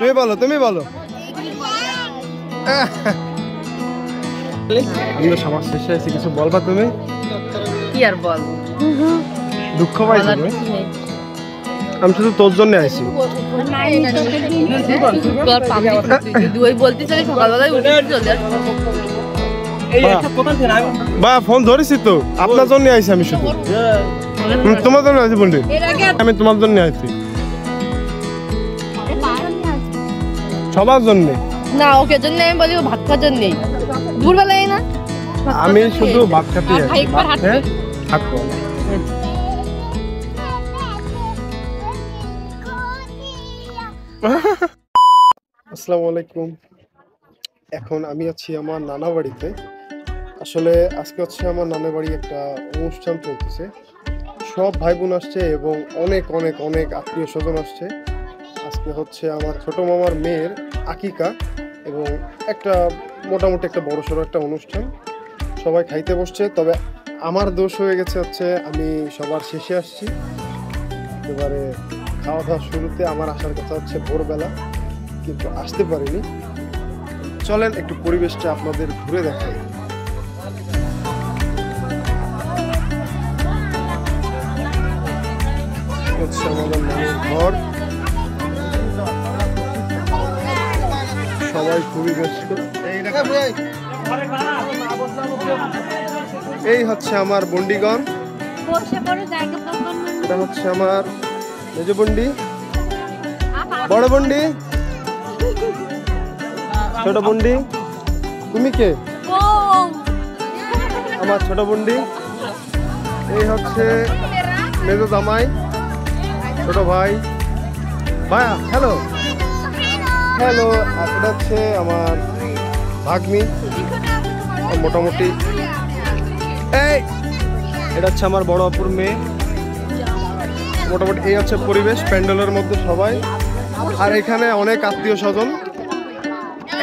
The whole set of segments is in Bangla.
তুমি বলো তুমি বলো। আমি তো সমাজ শেষে আছি, কিছু বলবা তুমি? কি আর বল, দুঃখ পাইছো তুমি? আমি শুধু তোর জন্য আইছি। বা ফোন ধরেছি তো, আপনার জন্য আইছি আমি শুধু। তোমার জন্য আইছি বন্ধু, আমি তোমার জন্য আইছি, সবার জন্য না। ওকে জন্য আমি বলি ভাত খাওয়ার জন্য দুপুরবেলায় না, আমি শুধু ভাত খাতে থাকবো। আসসালামু আলাইকুম। এখন আমি আছি আমার নানা বাড়িতে। আসলে আজকে হচ্ছে আমার নানা বাড়ি একটা অনুষ্ঠান চলতেছে, সব ভাই বোন আসছে এবং অনেক অনেক অনেক আত্মীয় স্বজন আসছে। আজকে হচ্ছে আমার ছোট মামার মেয়ের আকিকা এবং একটা মোটামুটি একটা বড় সড়ো একটা অনুষ্ঠান, সবাই খাইতে বসছে। তবে আমার দোষ হয়ে গেছে হচ্ছে আমি সবার শেষে আসছি। এবারে খাওয়া দাওয়া শুরুতে আমার আসার কথা হচ্ছে ভোরবেলা, কিন্তু আসতে পারিনি। চলেন একটু পরিবেশটা আপনাদের ঘুরে দেখাই। হচ্ছে আমাদের নানির ঘর, সবাই খুবই ব্যস্ত। এই হচ্ছে আমার বন্ডিগণ, এটা হচ্ছে আমার মেজ বন্ডি, বড় বন্ডি, ছোট বন্ডি। তুমি কে? আমার ছোট বন্ডি। এই হচ্ছে মেজ জামাই, ছোট ভাই, ভাইয়া হ্যালো হ্যালো। আর এটা হচ্ছে আমার ভাগ্নি মোটামুটি। এই এটা হচ্ছে আমার বড় অপুর মেয়ে। মোটামুটি এই হচ্ছে পরিবেশ প্যান্ডেলের মধ্যে সবাই। আর এখানে অনেক আত্মীয় স্বজন,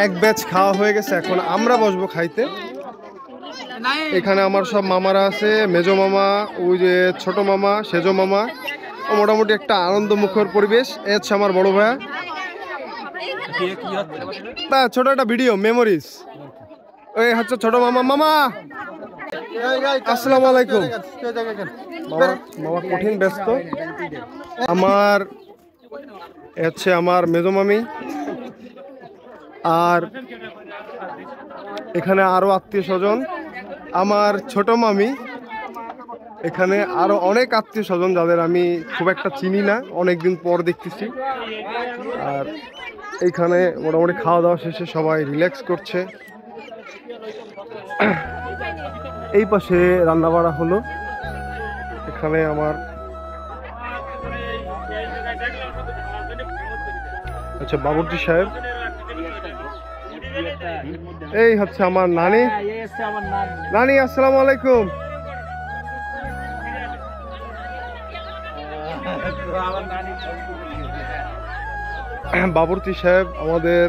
এক ব্যাচ খাওয়া হয়ে গেছে, এখন আমরা বসবো খাইতে। এখানে আমার সব মামারা আছে, মেজো মামা, ওই যে ছোট মামা, সেজো মামা। মোটামুটি একটা আনন্দমুখর পরিবেশ। এই হচ্ছে আমার বড় ভাইয়া, ছোট একটা ভিডিও মেমোরিজ। ওই হচ্ছে ছোট মামা। মামা আসসালামু আলাইকুম। মামা কঠিন ব্যস্ত। আমার হচ্ছে আমার মেজো মামি, আর এখানে আরো আত্মীয় স্বজন, আমার ছোট মামি, এখানে আরো অনেক আত্মীয় স্বজন যাদের আমি খুব একটা চিনি না, অনেকদিন পর দেখতেছি। আর এইখানে মোটামুটি খাওয়া দাওয়া শেষে সবাই রিল্যাক্স করছে। এই পাশে রান্না বাড়া হলো। এখানে আমার আচ্ছা বাবুর্চি সাহেব, এই হচ্ছে আমার নানি। নানি আসসালামু আলাইকুম। বাবুর্চি সাহেব আমাদের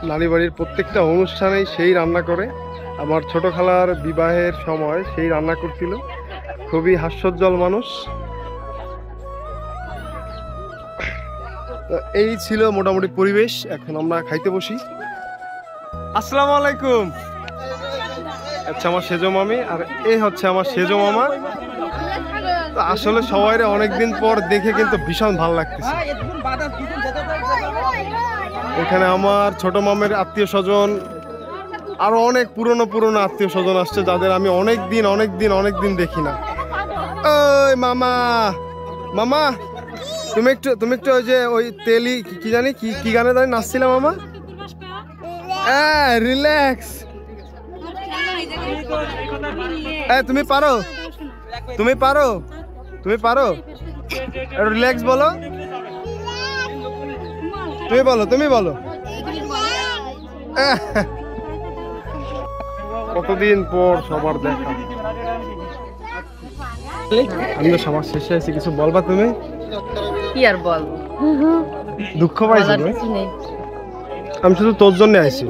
নানি বাড়ির প্রত্যেকটা অনুষ্ঠানেই সেই রান্না করে। আমার ছোট খালার বিবাহের সময় সেই রান্না করছিল, খুবই হাস্যোজ্জ্বল মানুষ। এই ছিল মোটামুটি পরিবেশ। এখন আমরা খাইতে বসি। আসসালামু আলাইকুম। আচ্ছা আমার সেজো মামি, আর এই হচ্ছে আমার সেজো মামা। আসলে সবাই অনেকদিন পর দেখে কিন্তু ভীষণ ভালো লাগতেছে। এখানে আমার ছোট মামের আত্মীয় স্বজন, আরো অনেক পুরনো পুরনো আত্মীয় স্বজন আসছে যাদের আমি অনেক দিন দেখি না। ওই মামা, মামা তুমি একটু ওই যে ওই তেলি কি জানি কি গানে জানি নাচছিলাম মামা। রিল্যাক্স। তুমি পারো রিল্যাক্স বলো। তুমি বলো। কতদিন পর সবার দেখা। আমি তো সবার শেষে আছি, কিছু বলবা তুমি? কি আর বল, দুঃখ পাইছো তুমি? আমি শুধু তোর জন্য আইছি।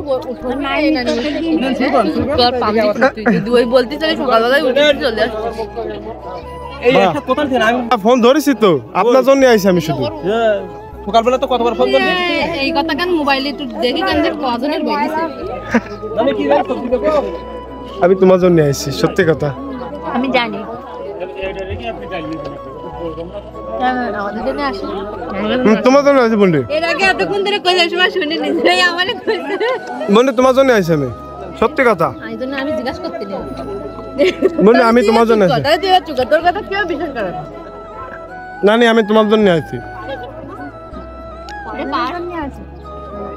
ফোন ধরেছি তো, আপনার জন্য আইছি আমি শুধু। সকালবেলা তো কতবার ফোন করলি? এই কথা কান মোবাইলে একটু দেখি কান যে কজনের বইছে মানে কি জানো সবজি দেবো? আমি তোমার জন্য আইছি, সত্যি কথা। আমি জানি আমাদের জন্য আসে তোমার জন্য আইছি বন্ধু। এর আগে এতক্ষণ ধরে কইলাম সময় শুনে নিছে আমারে কইছে বন্ধু তোমার জন্য আইছি আমি, সত্যি কথা। এই জন্য আমি জিজ্ঞাসা করতে নেই বন্ধু আমি তোমার জন্য আইছি। কথা দিয়ে চুকা তোর কথা কেউ বিশ্বাস করে না নানি আমি তোমার জন্য আইছি,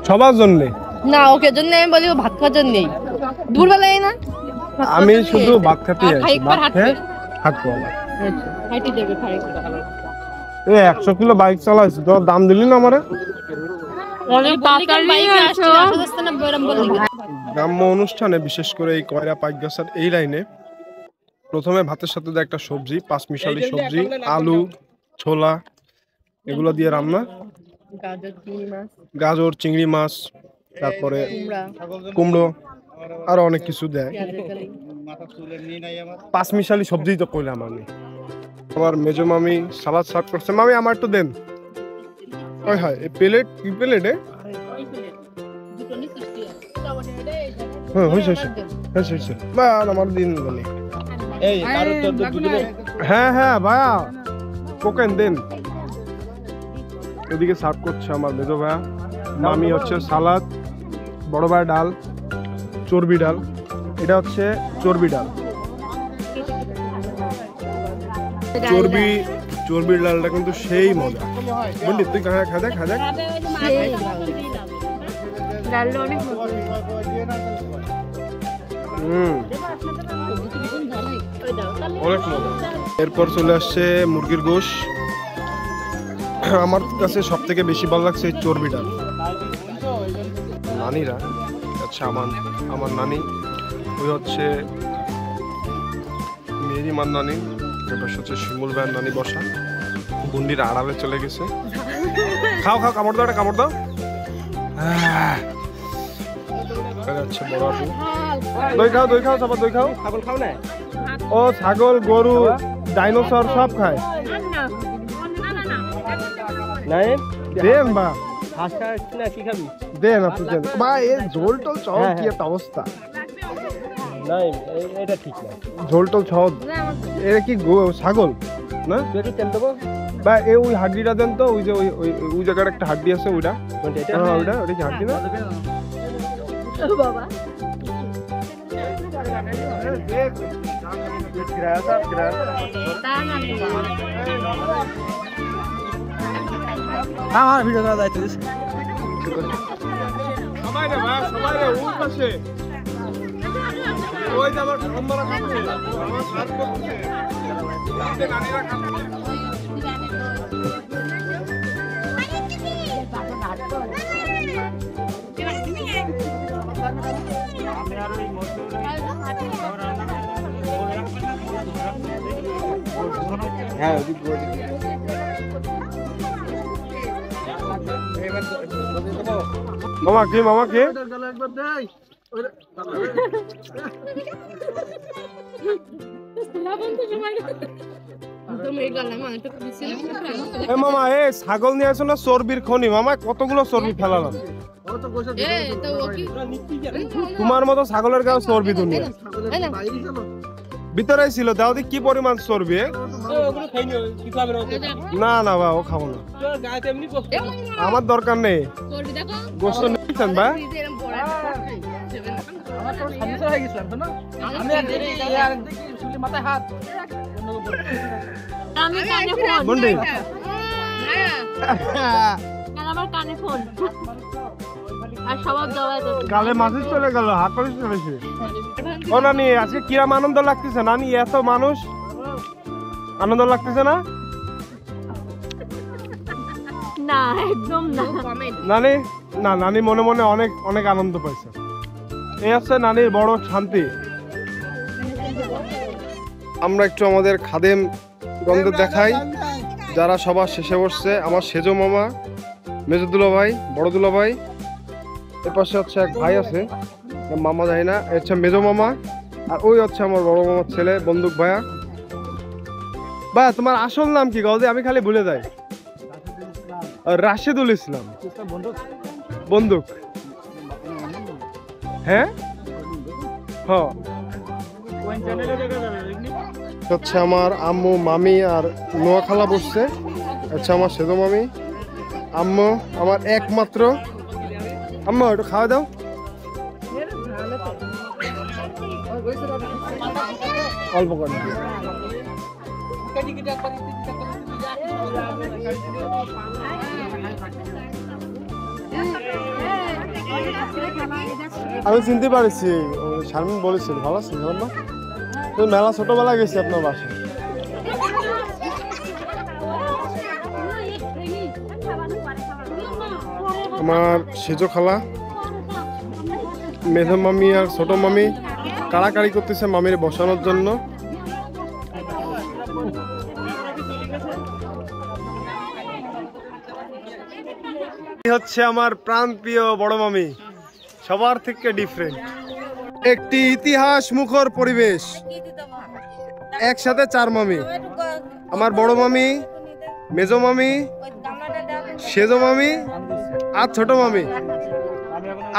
সবার জন্য। না ওকে জন্য আমি বলি ও ভাত খাওয়ার জন্যই দুপুরবেলায় না আমি শুধু ভাত খেতে আর আইছি, খাইকবার ভাত খেয়ে হাঁটবো। হাঁটি দেবে খাইক এ 100 কিলো বাইক চালাইছি, তোর দাম দিলি না আমারে? অনেক তাড়াতাড়ি বাইকে আসছে আসতে না বললাম বলি গ্রাম্য অনুষ্ঠানে বিশেষ করে এই কয়রা পাইকগাছার এই লাইনে প্রথমে ভাতের সাথে দেয় একটা সবজি, পাঁচমিশালি সবজি, আলু, ছোলা, এগুলো দিয়ে রান্না, গাজর চিংড়ি মাছ গাজর, চিংড়ি মাছ, তারপরে কুমড়া কুমড়ো, আরো অনেক কিছু দেয়। পেঁয়াজের কালি পাঁচমিশালি সবজি তো কইলাম আমি। আমার মেজো মামি সালাদ সার্ভ করছে। মামি আমার একটু দেন। ওই হয় এই প্লেট, কি প্লেটে? দুটো নি সৃষ্টি হ্যাঁ হয়েছে হয়েছে হয়েছে বা আমার দিন বলি। এই কারোর তো দুদিনে হ্যাঁ হ্যাঁ ভাইয়া কোকেন দেন। এদিকে সার্ভ করছে আমার মেজো ভাইয়া, মামি হচ্ছে সালাদ, বড় ভাই ডাল, চর্বি ডাল, এটা হচ্ছে চর্বি ডাল, চর্বির ডালটা কিন্তু সেই মজা। বন্ধু তুই খা দেখ ডালটা অনেক অনেক মজা। এরপর চলে আসছে মুরগির গোশ। আমার কাছে সব থেকে বেশি ভালো লাগছে এই চর্বি ডাল। নানিরা আচ্ছা আমার নানি, ওই হচ্ছে মেরিমার নানি, এবার হচ্ছে শিমুল ভাইয়ের নানি বসা, বুন্ডির আড়ালে চলে গেছে। খাও কামড় দাও, একটা কামড় দাও। আচ্ছা বড় আপু দই খাও সবার দই খাও। ছাগল খাও না? ও ছাগল, গরু, ডাইনোসর সব খায়। নাই দেন বা হাঁস খাস না কি খাবি? দেন আপনি দেন বা এই ঝোল টোল সহ কি একটা অবস্থা। নাই এটা ঠিক না। ঝোল টোল সহ এটা কি ছাগল না? তুই একটু তেল দেবো? বা ওই হাড্ডিটা দেন তো, ওই যে ওই জায়গার একটা হাড্ডি আছে ওইটা। হ্যাঁ ওইটা কি হাড্ডি না? বাবা আমার ভিডিও করা দায়িত্ব দিস। সবাই রে ভাই, সবাই রে ওই পাশে ওই যে আমার বন্ধুরা খাচ্ছে, আমার সার্ভ করছে, সাথে নানিরা খাচ্ছে। হ্যাঁ মামা কি এ মামা এ ছাগল নিয়ে আসো না, চর্বির খনি। মামা কতগুলো চর্বি ফেলালাম। তোমার মতো ছাগলের গায়ে চর্বি দুনিয়া ভিতরে ছিল। দাও দি কি পরিমাণ চর্বি। না না বা ও খাবো না, আমার দরকার নেই। গোস্ত নিয়েছেন বা বন্ডি গালে মাসি চলে গেল, হাত পালিশ চলেছে। ও নানি আজকে কিরম আনন্দ লাগতেছে নানি? এত মানুষ, আনন্দ লাগতেছে না? না একদম না নানি না, নানি মনে মনে অনেক অনেক আনন্দ পাইছে। এই হচ্ছে নানির বড় শান্তি। আমরা একটু আমাদের খাদেম গন্ধে দেখাই, যারা সবার শেষে বসছে। আমার সেজো মামা, মেজো দুলা ভাই, বড় দুলা ভাই, এর পাশে হচ্ছে এক ভাই আছে, মামা যায় না, হচ্ছে মেজো মামা, আর ওই হচ্ছে আমার বড় মামার ছেলে বন্দুক ভাইয়া। বা তোমার আসল নাম কি গলদে? আমি খালি ভুলে যাই। রাশেদুল ইসলাম। বন্দুক, হ্যাঁ হ্যাঁ। হচ্ছে আমার আম্মু, মামি আর নোয়া খালা বসছে। আচ্ছা আমার সেদো মামি, আম্মু আমার একমাত্র। আম্মু একটু খাওয়া দাও। অল্প করে আমি চিনতে পারছি, শারমিন বলেছিল। ভালো আছেন না? তো মেলা ছোটবেলা গেছি আপনার বাসায়। আমার সেজো খালা, মেধো মামি আর ছোট মামি কাড়াকাড়ি করতেছে মামির বসানোর জন্য। হচ্ছে আমার প্রাণ প্রিয় বড় মামি, সবার থেকে ডিফারেন্ট। একটি ইতিহাস মুখর পরিবেশ, একসাথে 4 মামি। আমার বড় মামি, মেজো মামি, সেজো মামি আর ছোট মামি।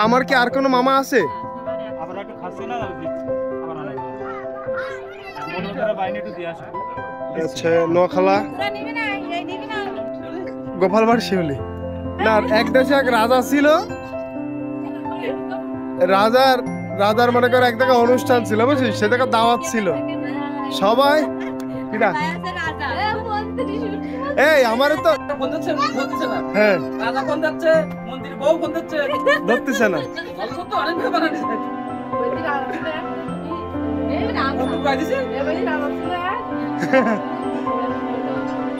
আমার কি আর কোনো মামা আছে? আচ্ছা নোয়াখালা, গোপালবাড়ি, শিউলি। না, এক দেশে এক রাজা ছিল। রাজার মনে করে এক জায়গায় অনুষ্ঠান ছিল, বুঝছিস? সে জায়গায় দাওয়াত ছিল সবাই। এই আমারও তো হ্যাঁ ধরতেছে না।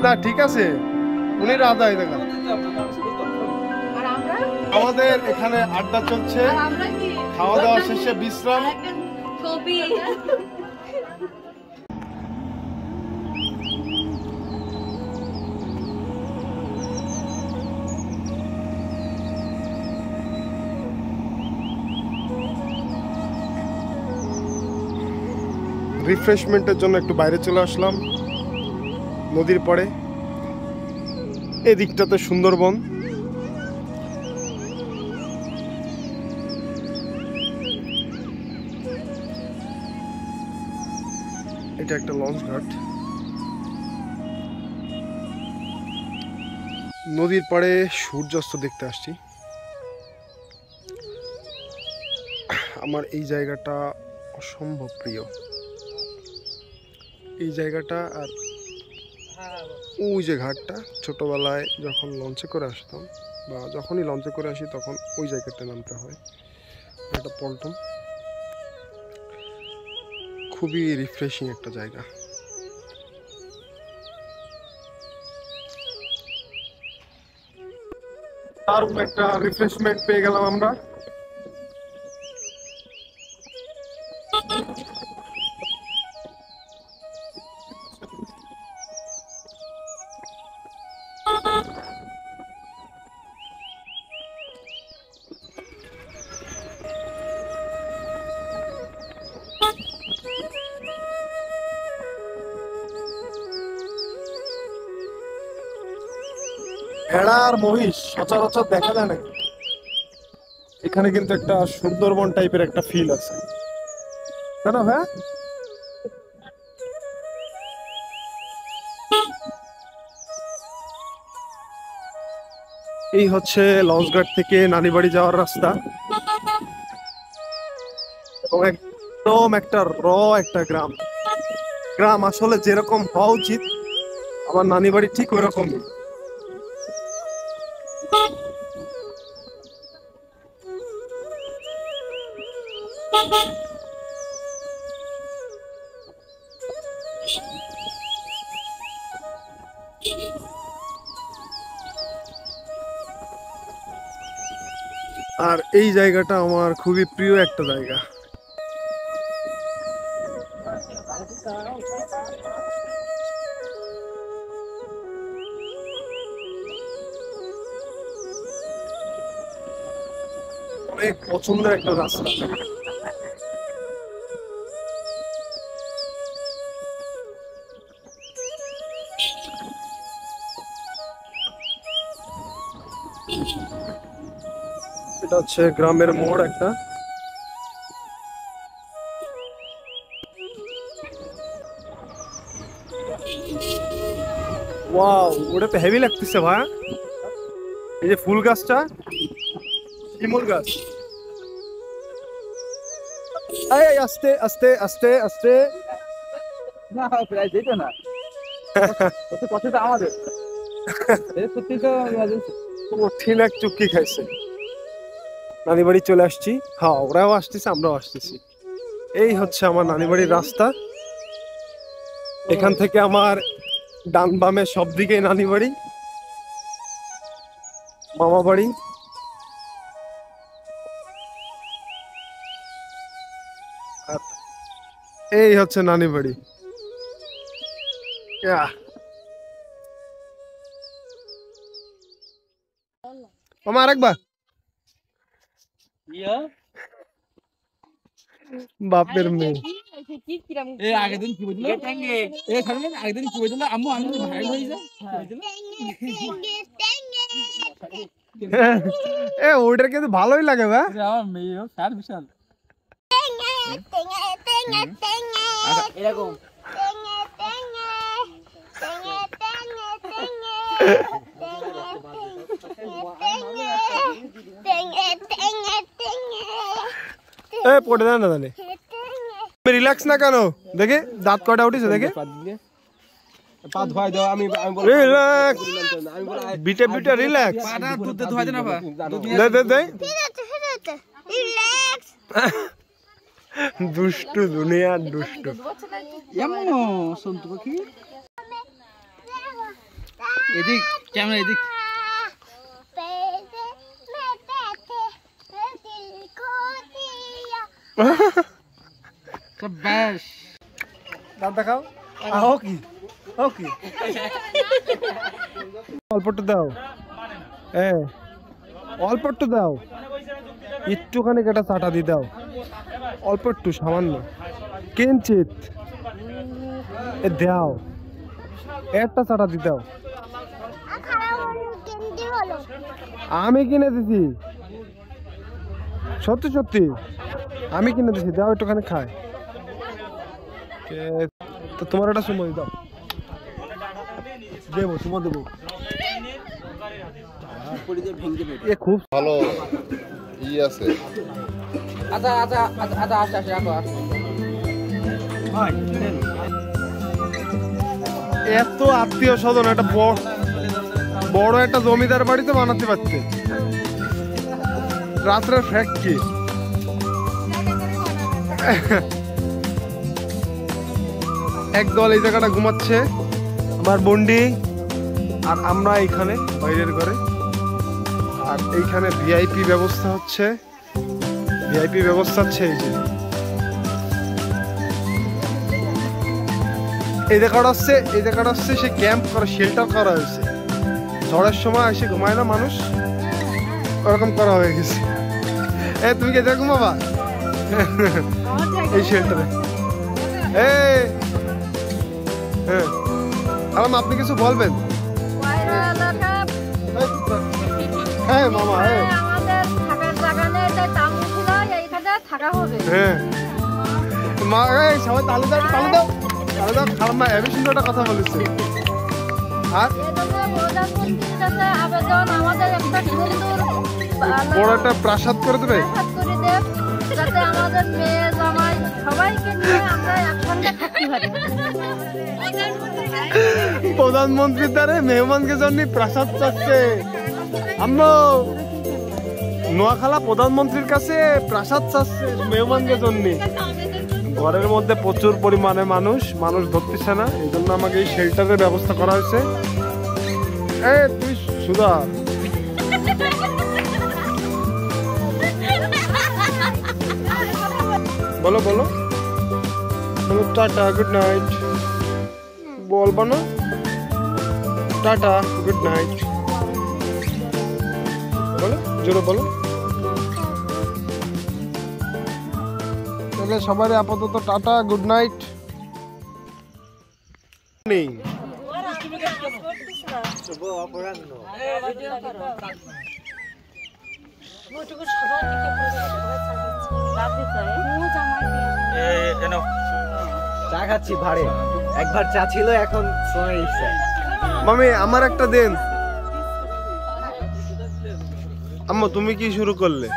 না ঠিক আছে, উনি রাজা। এই জায়গা আমাদের এখানে আড্ডা চলছে, খাওয়া দাওয়া শেষে বিশ্রাম। রিফ্রেশমেন্টের জন্য একটু বাইরে চলে আসলাম নদীর পরে। এদিকটাতে সুন্দরবন। এটা একটা লঞ্চ ঘাট। নদীর পাড়ে সূর্যাস্ত দেখতে আসছি। আমার এই জায়গাটা অসম্ভব প্রিয়। এই জায়গাটা আর ওই যে ঘাটটা, ছোটবেলায় যখন লঞ্চে করে আসতাম বা যখনই লঞ্চে করে আসি তখন ওই জায়গাটা নামতে হয়। এটা পল্টন, খুবই রিফ্রেশিং একটা জায়গা। তার একটা রিফ্রেশমেন্ট পেয়ে গেলাম আমরা। ভেড়া আর মহিষ সচরাচর দেখা যায় না, এখানে কিন্তু একটা সুন্দরবন টাইপের একটা ফিল আছে, তাই না ভাই? এই হচ্ছে লঞ্চঘাট থেকে নানিবাড়ি যাওয়ার রাস্তা। একদম একটা একটা গ্রাম। গ্রাম আসলে যেরকম হওয়া উচিত, আমার নানিবাড়ি ঠিক ওই রকমই। আর এই জায়গাটা আমার খুবই প্রিয় একটা জায়গা। অনেক পছন্দের একটা রাস্তা। এটা হচ্ছে গ্রামের মোড় একটা। ওয়াও, ওটা তো হেভি লাগতেছে ভাই। এই যে ফুল গাছটা, শিমুল গাছ। এই আস্তে আস্তে আস্তে আস্তে। না প্রায় যেটা না কত কথাটা আমাদের এই সত্যি তো কঠিন এক চুক্তি খাইছে। নানি বাড়ি চলে আসছি। হ্যাঁ, ওরাও আসতেছে, আমরাও আসতেছি। এই হচ্ছে আমার নানি বাড়ির রাস্তা। এখান থেকে আমার ডান বামে সব দিকে নানি বাড়ি, মামা বাড়ি। আর এই হচ্ছে নানি বাড়ি। মামা আরেকবার। বাপের মেয়ে। এই আগের দিন কি বলছিল এই সামনে আগের দিন কি বলছিল আম্মু আমি ভাই হই যা এ ওইটার কিন্তু ভালোই লাগে ভাই। আমার মেয়ে স্যার বিশাল এরকম এ পড়ে না জানে রিল্যাক্স না কেন দেখে দাঁত কটা উঠেছে দেখে পা ধোয়াই দাও আমি রিল্যাক্স বিটে বিটে রিল্যাক্স পাটা দুধ ধোয়াই দে না পা দে দে দে দুষ্টু দুনিয়া দুষ্টু এমন সন্তু পাখি এদিক ক্যামেরা এদিক বেশ দাঁত দেখাও ও কি ও কি অল্প একটু দাও অল্প একটু দাও একটুখানি কেটে চাটা দিয়ে দাও অল্প একটু সামান্য কিঞ্চিত এ দাও একটা চাটা দিয়ে দাও আমি কিনে দিছি সত্যি সত্যি আমি কিনে দিছি দাও একটুখানি খায় তো তোমার একটা সময় দাও দেবো তোমার দেবো এ খুব ভালো ই আছে। আচ্ছা আচ্ছা আচ্ছা আচ্ছা আচ্ছা আচ্ছা এত আত্মীয় স্বজন একটা বড় একটা জমিদার বাড়িতে বানাতে পারছে রাত্রে ফ্যাক্টরি একদল এই জায়গাটা ঘুমাচ্ছে আমার বন্ডি আর আমরা এইখানে বাইরের ঘরে আর এইখানে ভিআইপি ব্যবস্থা হচ্ছে এই যে এই জায়গাটা হচ্ছে সে ক্যাম্প করা শেল্টার করা হয়েছে ঝড়ের সময় এসে ঘুমায় না মানুষ ওরকম করা হয়ে গেছে তুমি কে যা ঘুমাবা এই শেল্টারে হ্যাঁ আপনি কিছু বলবেন হ্যাঁ মামা হ্যাঁ মা সবাই তালু দাও খালাম মা এমনি সুন্দর একটা কথা বলেছে আর বড় একটা প্রাসাদ করে দেবে প্রধানমন্ত্রীর দ্বারে মেহমানকে জন্য প্রাসাদ চাচ্ছে আম্মু নোয়াখালা প্রধানমন্ত্রীর কাছে প্রাসাদ চাচ্ছে মেহমানকে জন্য ঘরের মধ্যে প্রচুর পরিমাণে মানুষ ধরতেছে না এই জন্য আমাকে এই শেল্টারের ব্যবস্থা করা হয়েছে তুই সুধা বলো বলো বলো টাটা গুড নাইট বলবো না টাটা গুড নাইট বলো জোরে বলো তাহলে সবাই আপাতত টাটা গুড নাইট নেই চা খাচ্ছি ভাড়ে, একবার চা ছিল এখন সোনার ইচ্ছা। মামি আমার একটা দেন। আম্মু তুমি কি শুরু করলে?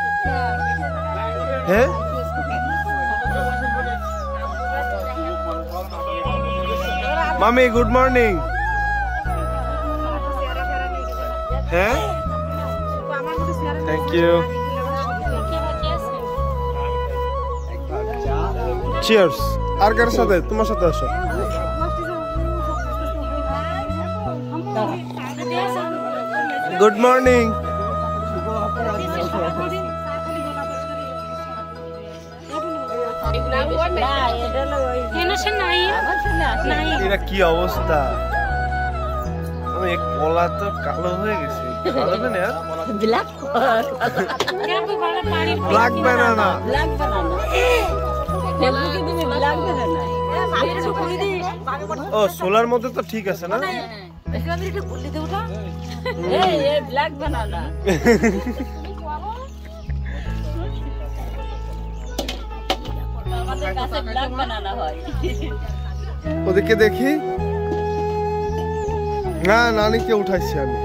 হ্যাঁ মামি গুড মর্নিং। হ্যাঁ থ্যাংক ইউ। চিয়ার্স। আর কার সাথে? তোমার সাথে আসো। Good morning. এটা কি অবস্থা? কলা তো কালো হয়ে গেছে। Black banana. ও সোলার মধ্যে তো ঠিক আছে না? ওদেরকে দেখি না, নানিকে উঠাইছি আমি।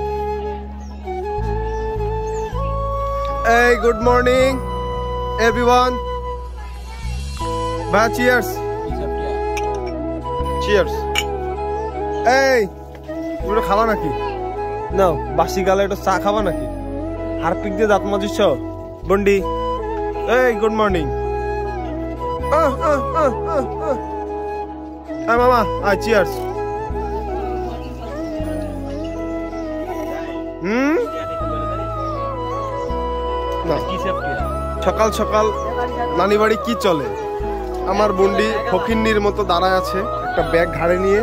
এই গুড মর্নিং এভরিওয়ান। বা চিয়ার্স। চিয়ার্স। এই তুমি খাবা নাকি? নাও বাসি গালে একটু চা খাবা নাকি? হারপিক দিয়ে দাঁত মাজিছ বন্ডি। এই গুড মর্নিং। মামা আয় চিয়ার্স। সকাল সকাল নানি বাড়ি কি চলে? আমার বন্ডি ফকিন্নির মতো দাঁড়ায় আছে একটা ব্যাগ ঘাড়ে নিয়ে,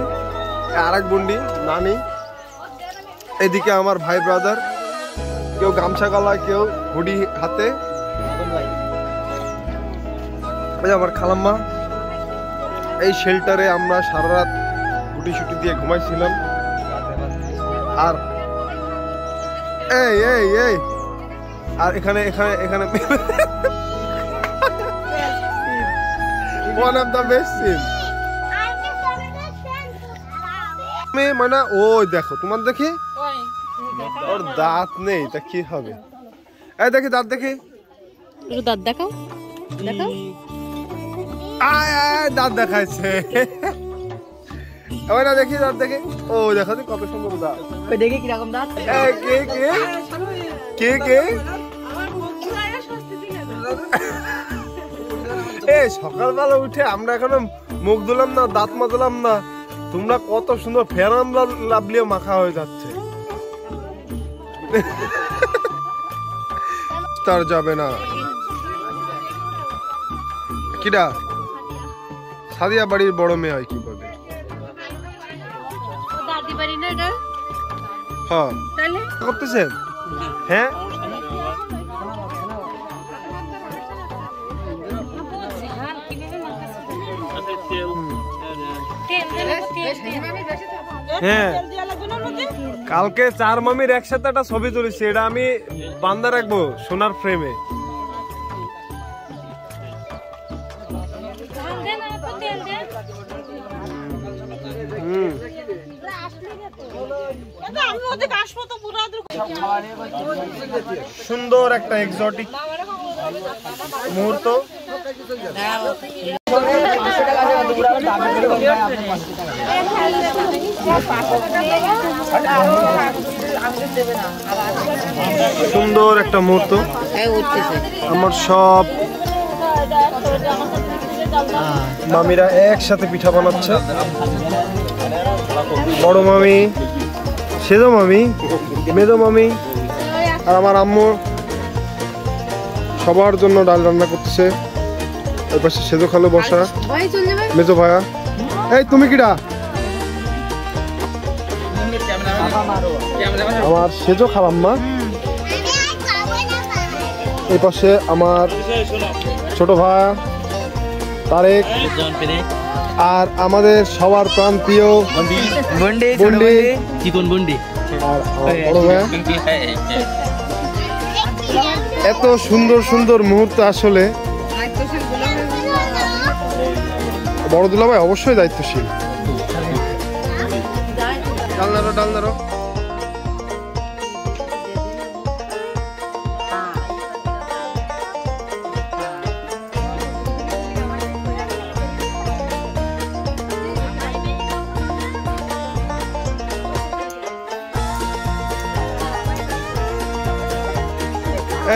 আর এক বন্ডি নানি, এদিকে আমার ভাই ব্রাদার, কেউ গামছা গলায়, কেউ হুডি হাতে, আমার খালাম্মা। এই শেল্টারে আমরা সারা রাত গুটি শুটি দিয়ে ঘুমাইছিলাম। আর এই এই এই আর এখানে এখানে এখানে one of the best scene। মানে ওই দেখো তোমার দেখি ওর দাঁত নেই, তা কি হবে? এই দেখি দাঁত দেখি, দাঁত দেখাও দেখাও। আয় আয় দাঁত দেখাইছে। ওই না দেখি দাঁত দেখি। ও দেখো কত সুন্দর দাঁত। দেখি কিরকম দাঁত। কে কে কে কে? সকালবেলা উঠে আমরা এখনো মুখ ধুলাম না, দাঁত মাজলাম না, তোমরা কত সুন্দর ফেরান লাভলিয়ে মাখা হয়ে যাচ্ছে। তার যাবে না কিডা? সাদিয়া বাড়ির বড় মেয়ে হয় কি বলে? হ্যাঁ করতেছেন? হ্যাঁ হ্যাঁ কালকে চার মামির একসাথে একটা ছবি তুলেছি, এটা আমি বান্ধা রাখবো সোনার ফ্রেমে। সুন্দর একটা এক্সোটিক মুহূর্ত। সুন্দর একটা মুহূর্ত। আমার সব মামিরা একসাথে পিঠা বানাচ্ছে। বড় মামি, সেদো মামি, মেদো মামি আর আমার আম্মু সবার জন্য ডাল রান্না করতেছে। ওই পাশে সেদো খালো বসা, মেজো ভাইয়া। এই তুমি কিডা? আমার সেজো খালাম্মা। এই পাশে আমার ছোট ভাই তারেক, আর আমাদের সবার প্রাণ প্রিয় বন্ডি চিকন বন্ডি, আর বড় ভাইয়া এত সুন্দর সুন্দর মুহূর্ত আসলে বড় দুলাভাই অবশ্যই দায়িত্বশীল। ডাল নাড়ো, ডাল নাড়ো।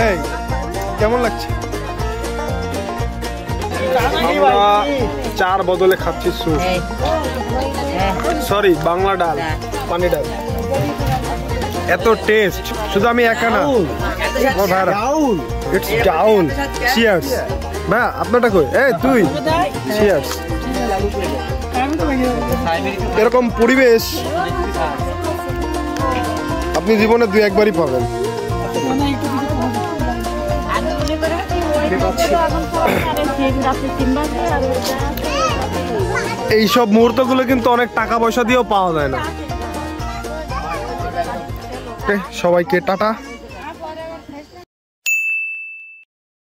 এই কেমন লাগছে? আমরা চার বদলে খাচ্ছি স্যুপ, সরি বাংলা ডাল, পানি ডাল। এত টেস্ট, শুধু আমি একা না, আমার ভাইরা। It's down. চিয়ার্স ভাইয়া, আপনারটা কই? এই তুই চিয়ার্স। এরকম পরিবেশ আপনি জীবনে 2-1বারই পাবেন। এইসব মুহূর্তগুলো কিন্তু অনেক টাকা পয়সা দিয়েও পাওয়া যায় না। সবাইকে টাটা।